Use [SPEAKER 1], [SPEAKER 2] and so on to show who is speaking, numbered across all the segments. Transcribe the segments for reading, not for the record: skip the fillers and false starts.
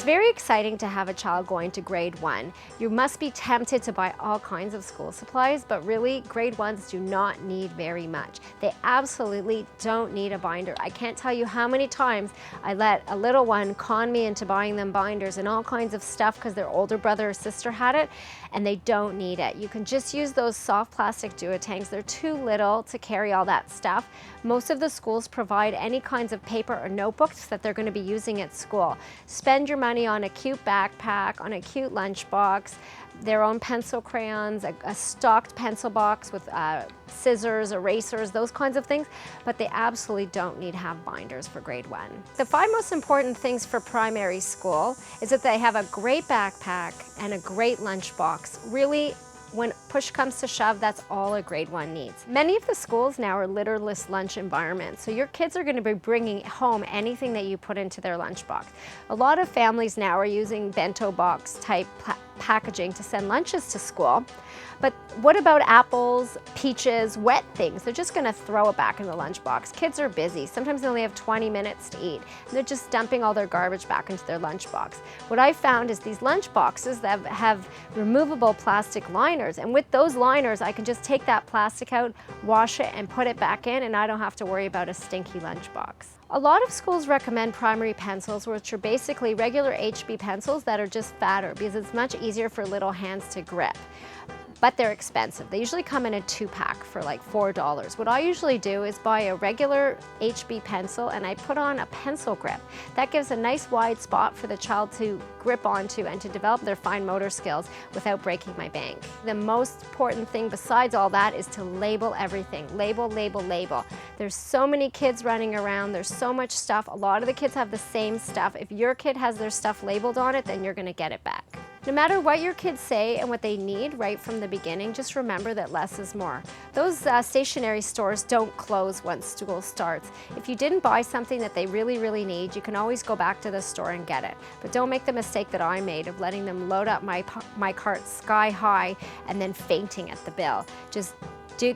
[SPEAKER 1] very exciting to have a child going to grade 1. You must be tempted to buy all kinds of school supplies, but really grade 1s do not need very much. They absolutely don't need a binder. I can't tell you how many times I let a little one con me into buying them binders and all kinds of stuff because their older brother or sister had it, and they don't need it. You can just use those soft plastic Duotangs. They're too little to carry all that stuff. Most of the schools provide any kinds of paper or notebooks that they're going to be using at school. Spend your money on a cute backpack, on a cute lunchbox, their own pencil crayons, a stocked pencil box with scissors, erasers, those kinds of things, but they absolutely don't need to have binders for grade 1. The 5 most important things for primary school is that they have a great backpack and a great lunchbox. Really, when push comes to shove, that's all a grade 1 needs. Many of the schools now are litterless lunch environments, so your kids are going to be bringing home anything that you put into their lunchbox. A lot of families now are using bento box type packaging to send lunches to school. But what about apples, peaches, wet things? They're just going to throw it back in the lunchbox. Kids are busy. Sometimes they only have 20 minutes to eat. And they're just dumping all their garbage back into their lunchbox. What I found is these lunchboxes that have removable plastic liners. And with those liners, I can just take that plastic out, wash it, and put it back in, and I don't have to worry about a stinky lunchbox. A lot of schools recommend primary pencils, which are basically regular HB pencils that are just fatter because it's much easier for little hands to grip. But they're expensive. They usually come in a 2-pack for like $4. What I usually do is buy a regular HB pencil and I put on a pencil grip. That gives a nice wide spot for the child to grip onto and to develop their fine motor skills without breaking my bank. The most important thing besides all that is to label everything. Label, label, label. There's so many kids running around. There's so much stuff. A lot of the kids have the same stuff. If your kid has their stuff labeled on it, then you're going to get it back. No matter what your kids say and what they need right from the beginning, just remember that less is more. Those stationery stores don't close once school starts. If you didn't buy something that they really, really need, you can always go back to the store and get it. But don't make the mistake that I made of letting them load up my cart sky high and then fainting at the bill. Just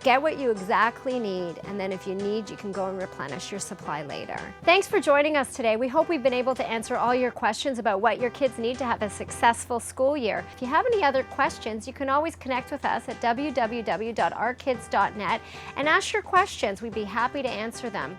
[SPEAKER 1] get what you exactly need, and then if you need, you can go and replenish your supply later. Thanks for joining us today. We hope we've been able to answer all your questions about what your kids need to have a successful school year. If you have any other questions, you can always connect with us at www.ourkids.net and ask your questions. We'd be happy to answer them.